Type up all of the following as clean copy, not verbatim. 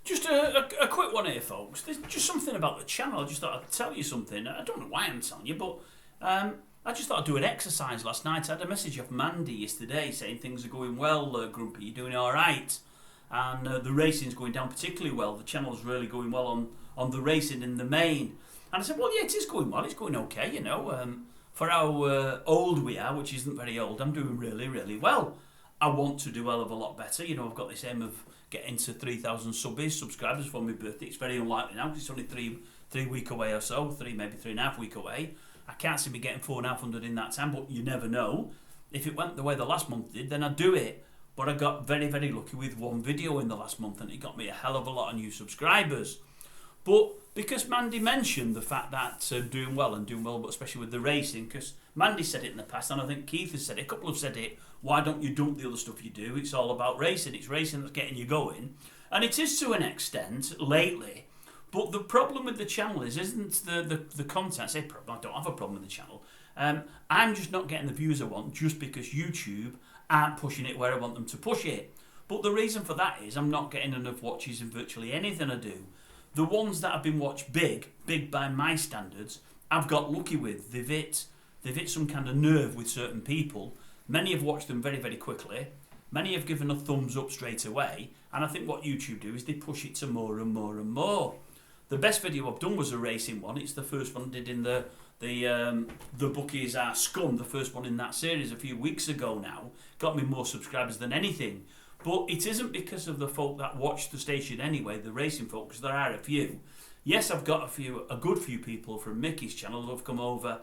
Just a quick one here, folks. There's just something about the channel. I just thought I'd tell you something. I don't know why I'm telling you, but I just thought I'd do an exercise last night. I had a message off Mandy yesterday saying things are going well, Grumpy, you're doing all right. And the racing's going down particularly well. The channel's really going well on the racing in the main. And I said, well, yeah, it is going well. It's going okay, you know. For how old we are, which isn't very old, I'm doing really, really well. I want to do a hell of a lot better. You know, I've got this aim of getting to 3,000 subscribers for my birthday. It's very unlikely now because it's only three week away or so, maybe 3.5 week away. I can't see me getting 4,500 in that time, but you never know. If it went the way the last month did, then I'd do it. But I got very, very lucky with one video in the last month, and it got me a hell of a lot of new subscribers. But because Mandy mentioned the fact that doing well, but especially with the racing, because Mandy said it in the past, and I think Keith has said it, a couple have said it, why don't you dump the other stuff you do? It's all about racing. It's racing that's getting you going. And it is to an extent lately. But the problem with the channel isn't the content. I say problem, I don't have a problem with the channel. I'm just not getting the views I want just because YouTube aren't pushing it where I want them to push it. But the reason for that is I'm not getting enough watches in virtually anything I do. The ones that have been watched big by my standards, I've got lucky with. They've hit some kind of nerve with certain people. Many have watched them very, very quickly. Many have given a thumbs up straight away. And I think what YouTube do is they push it to more and more and more. The best video I've done was a racing one. It's the first one I did in the Bookies Are Scum, the first one in that series a few weeks ago now. Got me more subscribers than anything. But it isn't because of the folk that watch the station anyway, the racing folk, because there are a few. Yes, I've got a good few people from Mickey's channel who have come over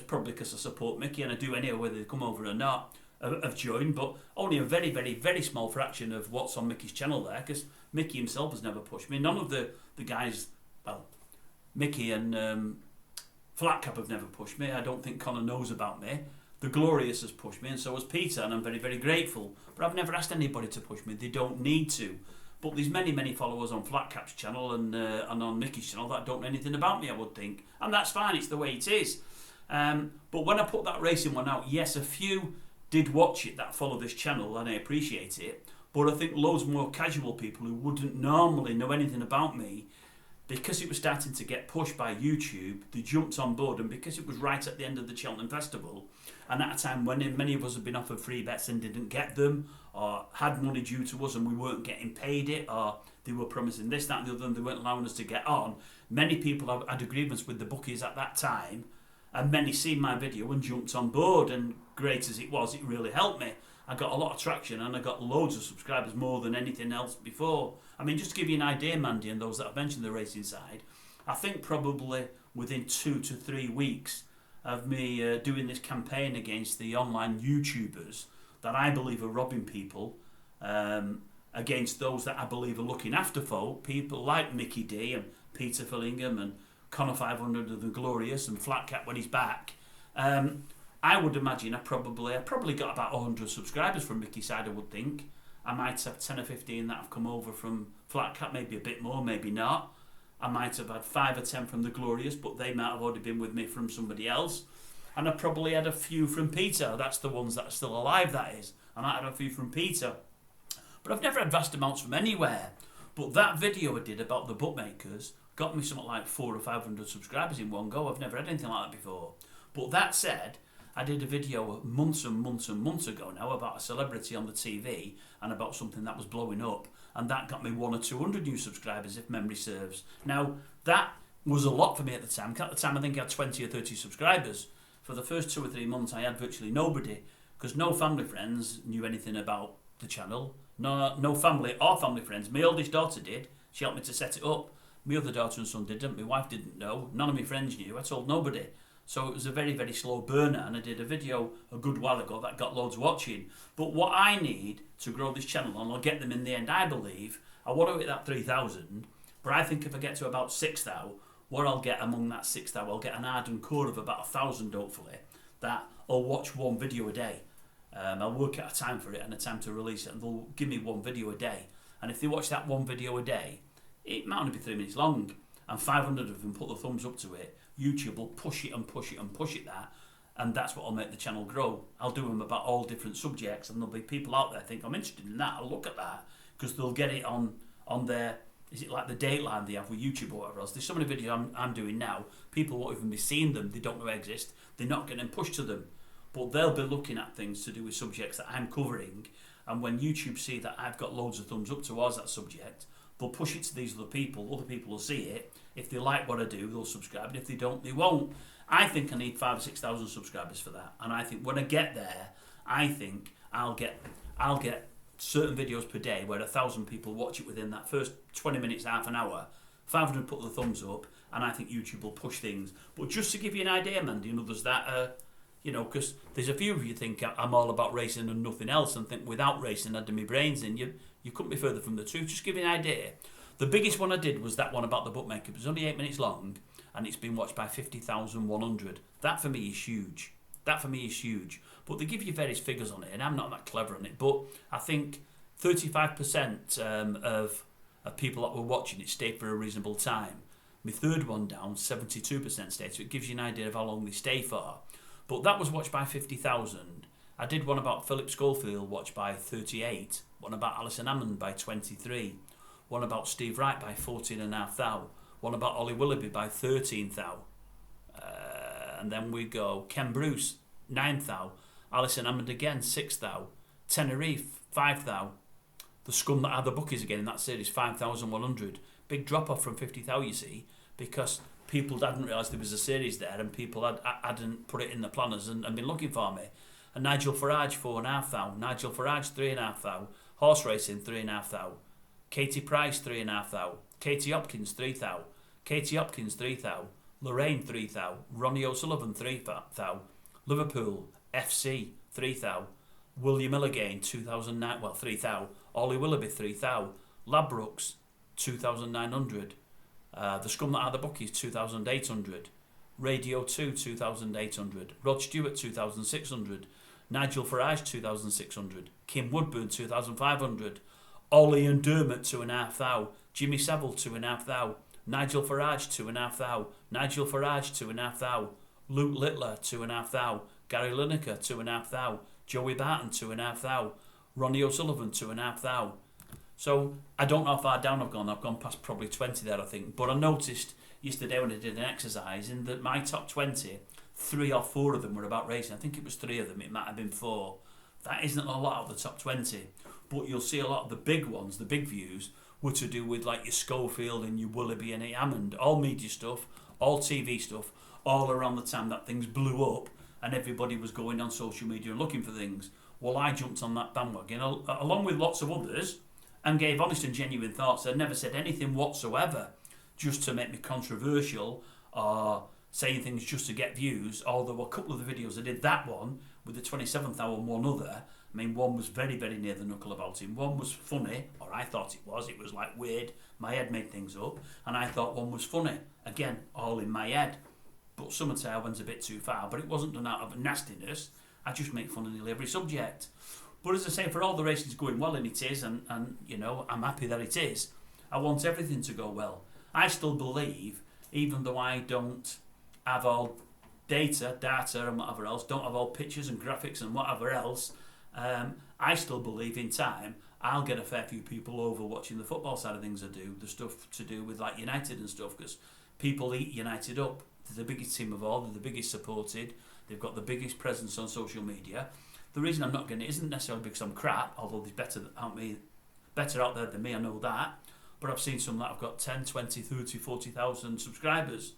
probably because I support Mickey, and I do anyway, whether they come over or not, have joined, but only a very, very, very small fraction of what's on Mickey's channel there, because Mickey himself has never pushed me. None of the guys, well, Mickey and Flatcap have never pushed me. I don't think Connor knows about me. The Glorious has pushed me, and so has Peter, and I'm very, very grateful. But I've never asked anybody to push me. They don't need to. But there's many, many followers on Flatcap's channel and on Mickey's channel that don't know anything about me, I would think. And that's fine, it's the way it is. But when I put that racing one out, yes, a few did watch it that follow this channel, and I appreciate it. But I think loads more casual people who wouldn't normally know anything about me, because it was starting to get pushed by YouTube, they jumped on board, and because it was right at the end of the Cheltenham Festival, and at a time when many of us had been offered free bets and didn't get them, or had money due to us and we weren't getting paid it, or they were promising this, that and the other and they weren't allowing us to get on, many people had agreements with the bookies at that time, and many seen my video and jumped on board, and great as it was, it really helped me. I got a lot of traction and I got loads of subscribers, more than anything else before. I mean, just to give you an idea, Mandy, and those that have mentioned the racing side, I think probably within 2 to 3 weeks of me doing this campaign against the online YouTubers that I believe are robbing people, against those that I believe are looking after folk, people like Mickey D and Peter Fillingham and Connor 500 of the Glorious and Flatcat when he's back, I would imagine I probably got about 100 subscribers from Mickey's side, I would think. I might have 10 or 15 that have come over from Flatcat, maybe a bit more, maybe not. I might have had 5 or 10 from the Glorious, but they might have already been with me from somebody else. And I probably had a few from Peter. That's the ones that are still alive, that is. I might have a few from Peter. But I've never had vast amounts from anywhere. But that video I did about the bookmakers got me something like 400 or 500 subscribers in one go. I've never had anything like that before. But that said, I did a video months and months and months ago now about a celebrity on the TV and about something that was blowing up, and that got me 100 or 200 new subscribers, if memory serves. Now, that was a lot for me at the time. At the time, I think I had 20 or 30 subscribers. For the first 2 or 3 months, I had virtually nobody, because no family friends knew anything about the channel. No family or family friends. My oldest daughter did. She helped me to set it up. My other daughter and son didn't. My wife didn't know. None of my friends knew. I told nobody. So it was a very, very slow burner, and I did a video a good while ago that got loads watching. But what I need to grow this channel, and I'll get them in the end, I believe, I want to hit that 3,000, but I think if I get to about 6,000, what I'll get among that 6,000, I'll get an ardent core of about 1,000 hopefully, that I'll watch one video a day. I'll work out a time for it and a time to release it, and they'll give me one video a day. And if they watch that one video a day, it might only be 3 minutes long, and 500 of them put the thumbs up to it, YouTube will push it and push it and push it that, and that's what will make the channel grow. I'll do them about all different subjects, and there'll be people out there think I'm interested in that. I'll look at that because they'll get it on their is it like the Dateline they have with YouTube or whatever else? There's so many videos I'm doing now, people won't even be seeing them, they don't know they exist, they're not getting pushed to them. But they'll be looking at things to do with subjects that I'm covering, and when YouTube see that I've got loads of thumbs up towards that subject, they'll push it to these other people will see it. If they like what I do, they'll subscribe, and if they don't, they won't. I think I need 5,000 or 6,000 subscribers for that, and I think when I get there, I think I'll get certain videos per day where 1,000 people watch it within that first 20 minutes, half an hour, 500 put the thumbs up, and I think YouTube will push things. But just to give you an idea, Mandy, and others that because there's a few of you think I'm all about racing and nothing else, and think without racing I'd do my brains in. You couldn't be further from the truth. Just give you an idea. The biggest one I did was that one about the bookmaker. It was only 8 minutes long, and it's been watched by 50,100. That for me is huge. But they give you various figures on it, and I'm not that clever on it. But I think 35% of people that were watching it stayed for a reasonable time. My third one down, 72% stayed. So it gives you an idea of how long they stay for. But that was watched by 50,000. I did one about Philip Schofield, watched by 38. One about Alison Hammond by 23. One about Steve Wright by 14,500. One about Ollie Willoughby by 13,000. And then we go Ken Bruce, 9,000. Alison Hammond again, 6,000. Tenerife, 5,000. The scum that had the bookies again in that series, 5,100. Big drop off from 50,000, you see, because people hadn't realised there was a series there, and people hadn't put it in the planners and been looking for me. And Nigel Farage, 4,500. Nigel Farage, 3,500. Horse racing, 3,500. Katie Price, 3,500. Katie Hopkins, 3,000. Katie Hopkins, 3,000. Lorraine, 3,000. Ronnie O'Sullivan, 3,000. Liverpool, FC, 3,000. William Milligan, 2,009. Well, 3,000. Ollie Willoughby, 3,000. Ladbrokes, 2,900. The Scum That Are the Bookies, 2,800. Radio 2, 2,800. Rod Stewart, 2,600. Nigel Farage, 2,600. Kim Woodburn, 2,500. Ollie and Dermot, 2,500. Jimmy Savile, 2,500. Nigel Farage, 2,500. Nigel Farage, 2,500. Luke Littler, 2,500. Gary Lineker, 2,500. Joey Barton, 2,500. Ronnie O'Sullivan, 2,500. So I don't know how far down I've gone. I've gone past probably 20 there, I think. But I noticed yesterday when I did an exercise in that my top 20, 3 or 4 of them were about racing. I think it was 3 of them. It might have been 4. That isn't a lot of the top 20. But you'll see a lot of the big ones, the big views, were to do with like your Schofield and your Willoughby and Hammond. All media stuff, all TV stuff, all around the time that things blew up and everybody was going on social media and looking for things. Well, I jumped on that bandwagon along with lots of others and gave honest and genuine thoughts. I never said anything whatsoever just to make me controversial or saying things just to get views, although a couple of the videos I did, that one with the 27th hour and one other, I mean, one was very, very near the knuckle about him. One was funny, or I thought it was like weird. My head made things up, and I thought one was funny. Again, all in my head. But some would say I went a bit too far, but it wasn't done out of nastiness. I just make fun of nearly every subject. But as I say, for all the racing's going well, and it is, and you know, I'm happy that it is, I want everything to go well. I still believe, even though I don't have all data and whatever else, don't have all pictures and graphics and whatever else, I still believe in time I'll get a fair few people over watching the football side of things I do, the stuff to do with like United and stuff, because people eat United up. They're the biggest team of all, they're the biggest supported, they've got the biggest presence on social media. The reason I'm not getting it isn't necessarily because I'm crap, although there's better out there than me, I know that, but I've seen some that have got 10, 20, 30, 40,000 subscribers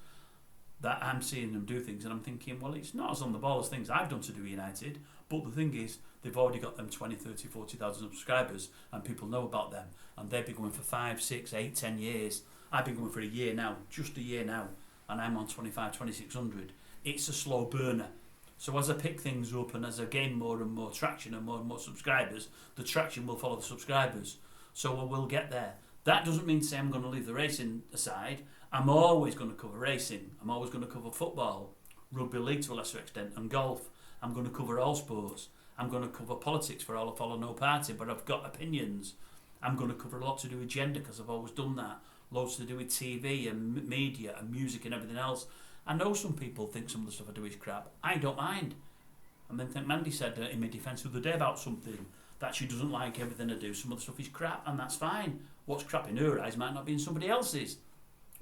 that I'm seeing them do things and I'm thinking, well, it's not as on the ball as things I've done to do United, but the thing is, they've already got them 20, 30, 40,000 subscribers and people know about them and they've been going for 5, 6, 8, 10 years. I've been going for a year now, just a year now, and I'm on 25, 2600. It's a slow burner. So as I pick things up and as I gain more and more traction and more subscribers, the traction will follow the subscribers. So I will get there. That doesn't mean to say I'm going to leave the racing aside. I'm always going to cover racing. I'm always going to cover football, rugby league to a lesser extent, and golf. I'm going to cover all sports. I'm going to cover politics for all I follow no party, but I've got opinions. I'm going to cover a lot to do with gender because I've always done that. Loads to do with TV and media and music and everything else. I know some people think some of the stuff I do is crap. I don't mind. I mean, I think Mandy said in my defence the other day about something that she doesn't like everything I do. Some of the stuff is crap and that's fine. What's crap in her eyes might not be in somebody else's.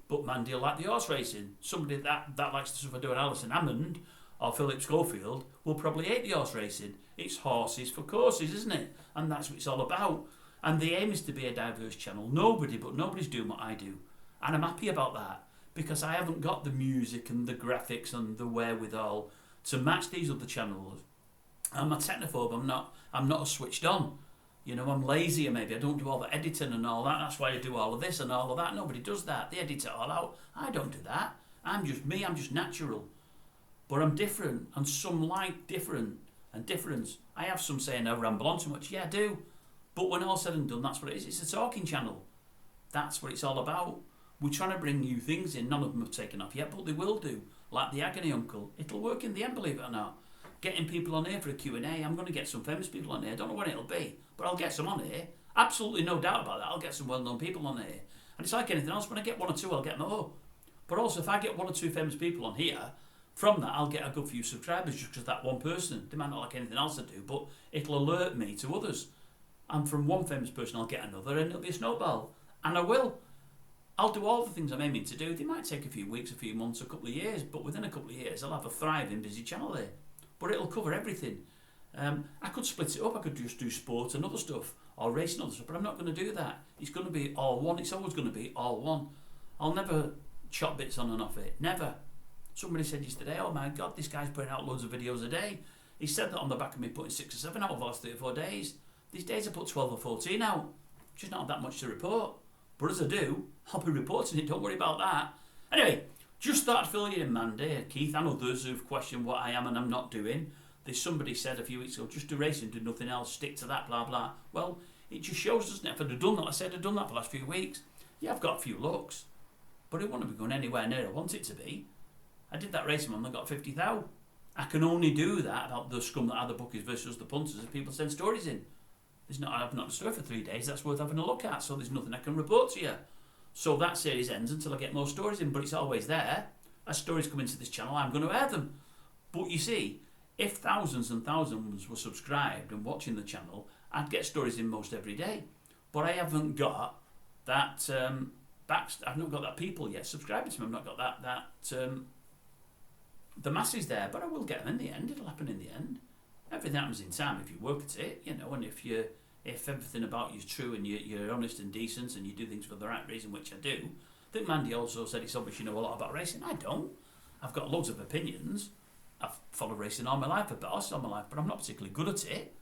But Mandy will like the horse racing. Somebody that likes the stuff I do at Alison Hammond or Philip Schofield will probably hate the horse racing. It's horses for courses, isn't it? And that's what it's all about. And the aim is to be a diverse channel. Nobody's doing what I do. And I'm happy about that, because I haven't got the music and the graphics and the wherewithal to match these other channels. I'm a technophobe. I'm not switched on. You know, I'm lazy, maybe. I don't do all the editing and all that. That's why I do all of this and all of that. Nobody does that. They edit it all out. I don't do that. I'm just me. I'm just natural. But I'm different, and some like different and difference. I have some saying I ramble on too much. Yeah, I do. But when all's said and done, that's what it is. It's a talking channel. That's what it's all about. We're trying to bring new things in. None of them have taken off yet, but they will do. Like the Agony Uncle. It'll work in the end, believe it or not. Getting people on here for a Q&A. I'm going to get some famous people on here. I don't know when it'll be, but I'll get some on here. Absolutely no doubt about that. I'll get some well-known people on here. And it's like anything else. When I get one or two, I'll get more. But also, if I get one or two famous people on here, from that, I'll get a good few subscribers just because that one person. They might not like anything else I do, but it'll alert me to others. And from one famous person, I'll get another, and it'll be a snowball. And I will. I'll do all the things I'm aiming to do. They might take a few weeks, a few months, a couple of years, but within a couple of years, I'll have a thriving, busy channel there. But it'll cover everything. I could split it up. I could just do sport and other stuff, or racing and other stuff, but I'm not going to do that. It's going to be all one. It's always going to be all one. I'll never chop bits on and off it. Never. Somebody said yesterday, oh my God, this guy's putting out loads of videos a day. He said that on the back of me putting 6 or 7 out of the last 3 or 4 days. These days I put 12 or 14 out. Just not that much to report. But as I do, I'll be reporting it. Don't worry about that. Anyway, just thought I'd fill you in, Mandy, Keith, and others who've questioned what I am and I'm not doing. There's somebody said a few weeks ago, just do racing, do nothing else, stick to that, blah, blah. Well, it just shows, doesn't it? If I'd have done that, I said I'd done that for the last few weeks. Yeah, I've got a few looks, but it wouldn't be going anywhere near I want it to be. I did that racing one, I got 50,000. I can only do that about the scum that are the bookies versus the punters if people send stories in. I've not a story for 3 days, that's worth having a look at, so there's nothing I can report to you. So that series ends until I get more stories in, but it's always there. As stories come into this channel, I'm going to air them. But you see, if thousands and thousands were subscribed and watching the channel, I'd get stories in most every day. But I haven't got that I've not got that people yet subscribing to me. I've not got that the masses there, but I will get them in the end. It'll happen in the end. Everything happens in time if you work at it, you know, and if everything about you is true and you're honest and decent and you do things for the right reason, which I do. I think Mandy also said it's obvious you know a lot about racing. I don't. I've got loads of opinions. I've followed racing all my life, I've bet horses all my life, but I'm not particularly good at it.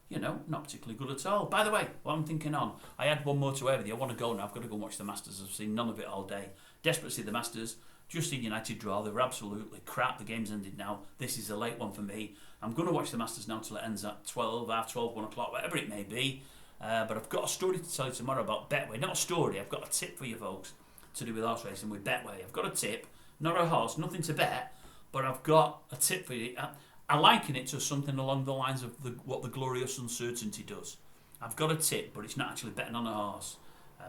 You know, not particularly good at all. By the way, what I'm thinking on, I had one more to air with you. I want to go now. I've got to go and watch the Masters. I've seen none of it all day. Desperate to see the Masters. Just seen United draw. They were absolutely crap. The game's ended now. This is a late one for me. I'm going to watch the Masters now till it ends at 12, half 12, 1 o'clock, whatever it may be. But I've got a story to tell you tomorrow about Betway. Not a story, I've got a tip for you folks to do with horse racing with Betway. I've got a tip, not a horse, nothing to bet, but I've got a tip for you. I liken it to something along the lines of what the Glorious Uncertainty does. I've got a tip, but it's not actually betting on a horse.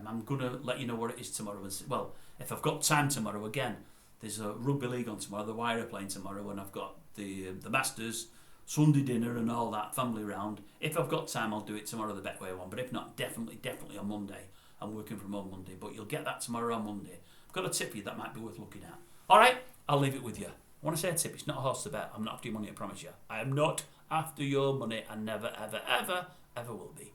I'm going to let you know what it is tomorrow. Well, if I've got time tomorrow, again, there's a rugby league on tomorrow, the Wire are playing tomorrow, and I've got the Masters, Sunday dinner and all that, family round. If I've got time, I'll do it tomorrow, the Betway one, but if not, definitely on Monday. I'm working from home Monday, but you'll get that tomorrow on Monday. I've got a tip for you that might be worth looking at. All right, I'll leave it with you. When I say a tip, it's not a horse to bet. I'm not after your money, I promise you. I am not after your money and never, ever, ever, ever will be.